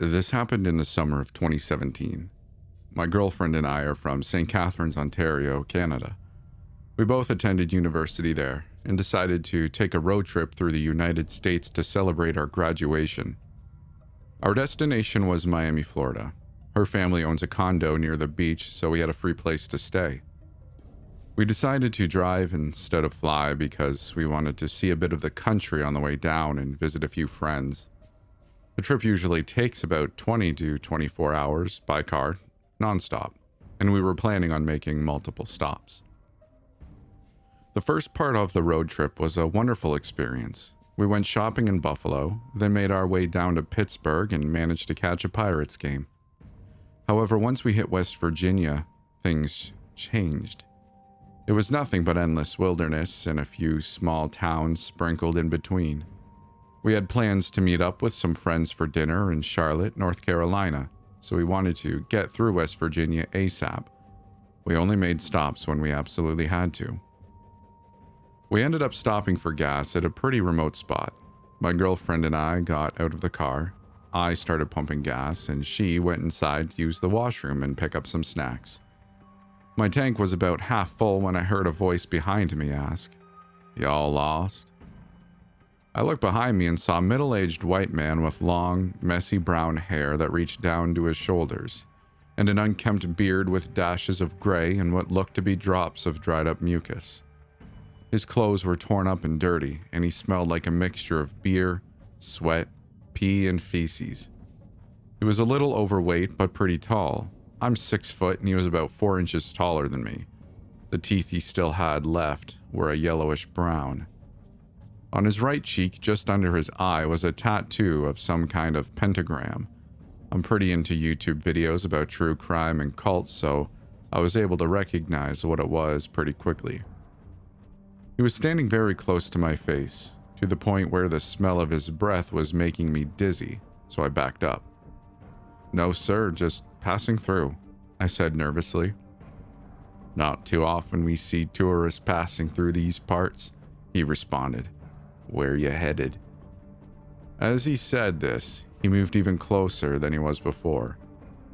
This happened in the summer of 2017. My girlfriend and I are from St. Catharines, Ontario, Canada. We both attended university there and decided to take a road trip through the United States to celebrate our graduation. Our destination was Miami, Florida. Her family owns a condo near the beach, so we had a free place to stay. We decided to drive instead of fly because we wanted to see a bit of the country on the way down and visit a few friends. The trip usually takes about 20 to 24 hours by car, nonstop, and we were planning on making multiple stops. The first part of the road trip was a wonderful experience. We went shopping in Buffalo, then made our way down to Pittsburgh and managed to catch a Pirates game. However, once we hit West Virginia, things changed. It was nothing but endless wilderness and a few small towns sprinkled in between. We had plans to meet up with some friends for dinner in Charlotte, North Carolina, so we wanted to get through West Virginia ASAP. We only made stops when we absolutely had to. We ended up stopping for gas at a pretty remote spot. My girlfriend and I got out of the car. I started pumping gas, and she went inside to use the washroom and pick up some snacks. My tank was about half full when I heard a voice behind me ask, "Y'all lost?" I looked behind me and saw a middle-aged white man with long, messy brown hair that reached down to his shoulders, and an unkempt beard with dashes of gray and what looked to be drops of dried-up mucus. His clothes were torn up and dirty, and he smelled like a mixture of beer, sweat, pee, and feces. He was a little overweight, but pretty tall. I'm 6 foot, and he was about 4 inches taller than me. The teeth he still had left were a yellowish brown. On his right cheek, just under his eye, was a tattoo of some kind of pentagram. I'm pretty into YouTube videos about true crime and cults, so I was able to recognize what it was pretty quickly. He was standing very close to my face, to the point where the smell of his breath was making me dizzy, so I backed up. "No, sir, just passing through," I said nervously. "Not too often we see tourists passing through these parts," he responded. "Where you headed?" As he said this, he moved even closer than he was before.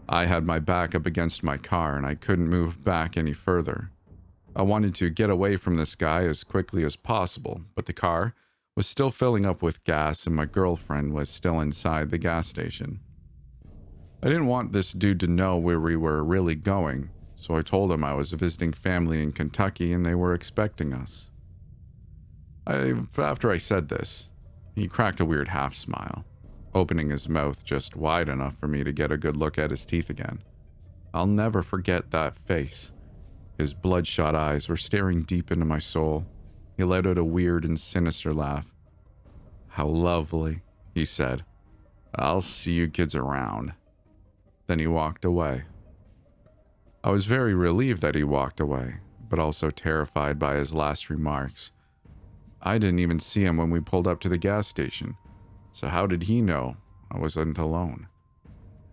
I had my back up against my car and I couldn't move back any further. I wanted to get away from this guy as quickly as possible, but the car was still filling up with gas and my girlfriend was still inside the gas station. I didn't want this dude to know where we were really going, so I told him I was visiting family in Kentucky and they were expecting us. After I said this, he cracked a weird half smile, opening his mouth just wide enough for me to get a good look at his teeth again. I'll never forget that face. His bloodshot eyes were staring deep into my soul. He let out a weird and sinister laugh. "How lovely," he said. "I'll see you kids around." Then he walked away. I was very relieved that he walked away, but also terrified by his last remarks. I didn't even see him when we pulled up to the gas station, so how did he know I wasn't alone?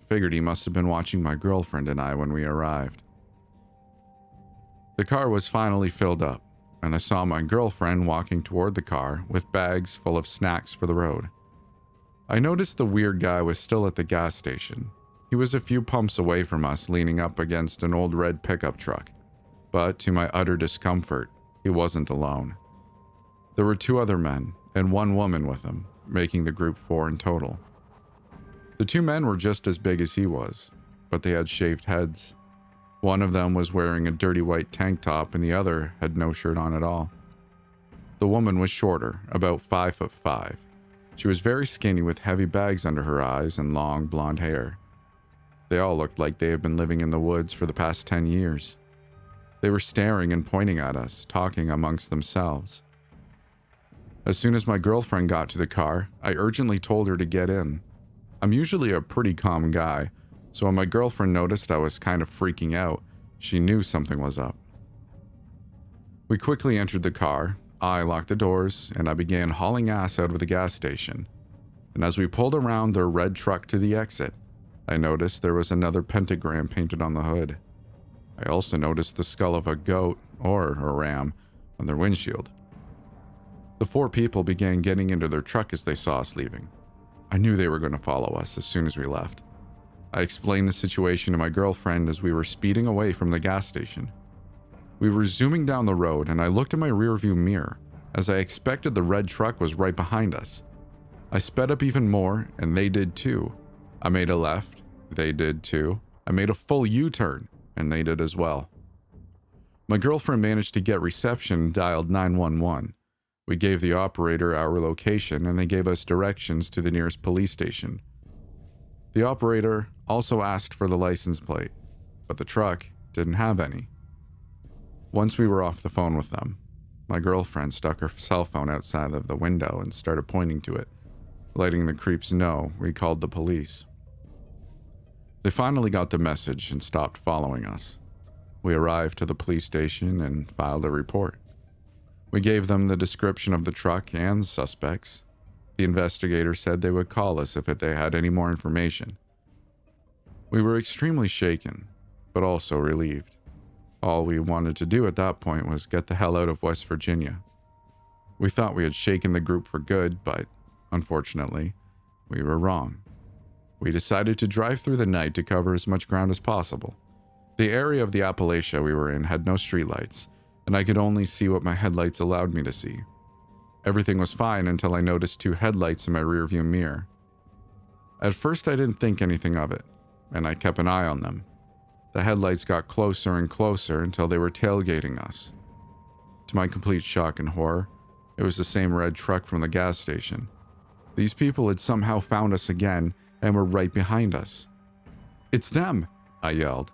Figured he must have been watching my girlfriend and I when we arrived. The car was finally filled up, and I saw my girlfriend walking toward the car with bags full of snacks for the road. I noticed the weird guy was still at the gas station. He was a few pumps away from us, leaning up against an old red pickup truck. But to my utter discomfort, he wasn't alone. There were 2 other men and 1 woman with him, making the group 4 in total. The 2 men were just as big as he was, but they had shaved heads. One of them was wearing a dirty white tank top and the other had no shirt on at all. The woman was shorter, about 5'5". She was very skinny with heavy bags under her eyes and long blonde hair. They all looked like they had been living in the woods for the past 10 years. They were staring and pointing at us, talking amongst themselves. As soon as my girlfriend got to the car, I urgently told her to get in. I'm usually a pretty calm guy, so when my girlfriend noticed I was kind of freaking out, she knew something was up. We quickly entered the car, I locked the doors, and I began hauling ass out of the gas station. And as we pulled around their red truck to the exit, I noticed there was another pentagram painted on the hood. I also noticed the skull of a goat, or a ram, on their windshield. The 4 people began getting into their truck as they saw us leaving. I knew they were going to follow us as soon as we left. I explained the situation to my girlfriend as we were speeding away from the gas station. We were zooming down the road, and I looked in my rearview mirror, as I expected the red truck was right behind us. I sped up even more, and they did too. I made a left, they did too. I made a full U-turn, and they did as well. My girlfriend managed to get reception and dialed 911. We gave the operator our location, and they gave us directions to the nearest police station. The operator also asked for the license plate, but the truck didn't have any. Once we were off the phone with them, my girlfriend stuck her cell phone outside of the window and started pointing to it, letting the creeps know we called the police. They finally got the message and stopped following us. We arrived to the police station and filed a report. We gave them the description of the truck and suspects. The investigator said they would call us if they had any more information. We were extremely shaken, but also relieved. All we wanted to do at that point was get the hell out of West Virginia. We thought we had shaken the group for good, but unfortunately, we were wrong. We decided to drive through the night to cover as much ground as possible. The area of the Appalachia we were in had no streetlights, and I could only see what my headlights allowed me to see. Everything was fine until I noticed 2 headlights in my rearview mirror. At first I didn't think anything of it, and I kept an eye on them. The headlights got closer and closer until they were tailgating us. To my complete shock and horror, it was the same red truck from the gas station. These people had somehow found us again and were right behind us. "It's them!" I yelled.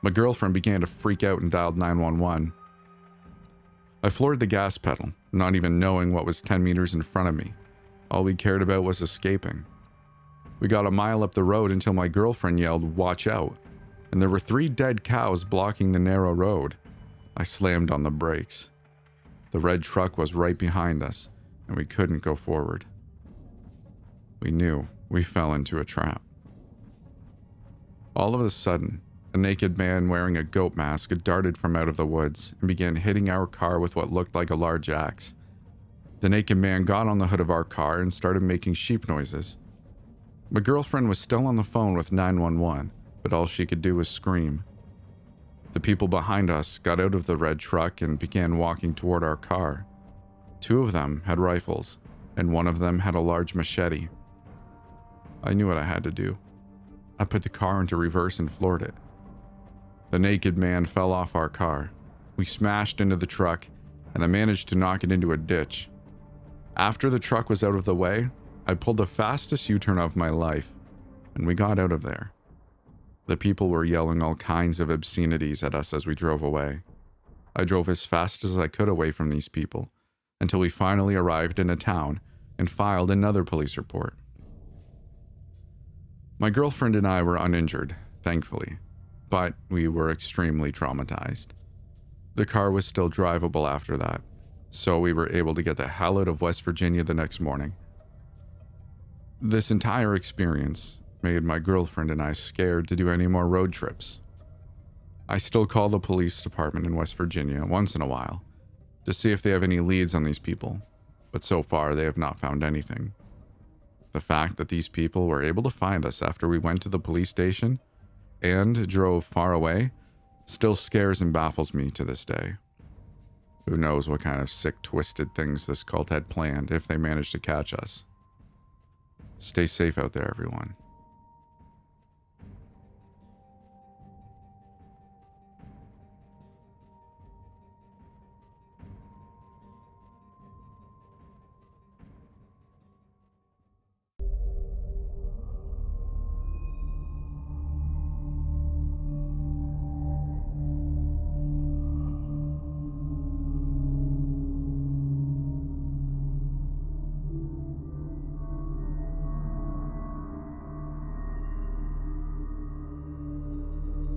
My girlfriend began to freak out and dialed 911. I floored the gas pedal, not even knowing what was 10 meters in front of me. All we cared about was escaping. We got a mile up the road until my girlfriend yelled, "Watch out," and there were 3 dead cows blocking the narrow road. I slammed on the brakes. The red truck was right behind us, and we couldn't go forward. We knew we fell into a trap. All of a sudden, a naked man wearing a goat mask darted from out of the woods and began hitting our car with what looked like a large axe. The naked man got on the hood of our car and started making sheep noises. My girlfriend was still on the phone with 911, but all she could do was scream. The people behind us got out of the red truck and began walking toward our car. 2 of them had rifles, and 1 of them had a large machete. I knew what I had to do. I put the car into reverse and floored it. The naked man fell off our car. We smashed into the truck, and I managed to knock it into a ditch. After the truck was out of the way, I pulled the fastest U-turn of my life, and we got out of there. The people were yelling all kinds of obscenities at us as we drove away. I drove as fast as I could away from these people, until we finally arrived in a town and filed another police report. My girlfriend and I were uninjured, thankfully, but we were extremely traumatized. The car was still drivable after that, so we were able to get the hell out of West Virginia the next morning. This entire experience made my girlfriend and I scared to do any more road trips. I still call the police department in West Virginia once in a while to see if they have any leads on these people, but so far they have not found anything. The fact that these people were able to find us after we went to the police station and drove far away still scares and baffles me to this day. Who knows what kind of sick, twisted things this cult had planned if they managed to catch us. Stay safe out there, everyone.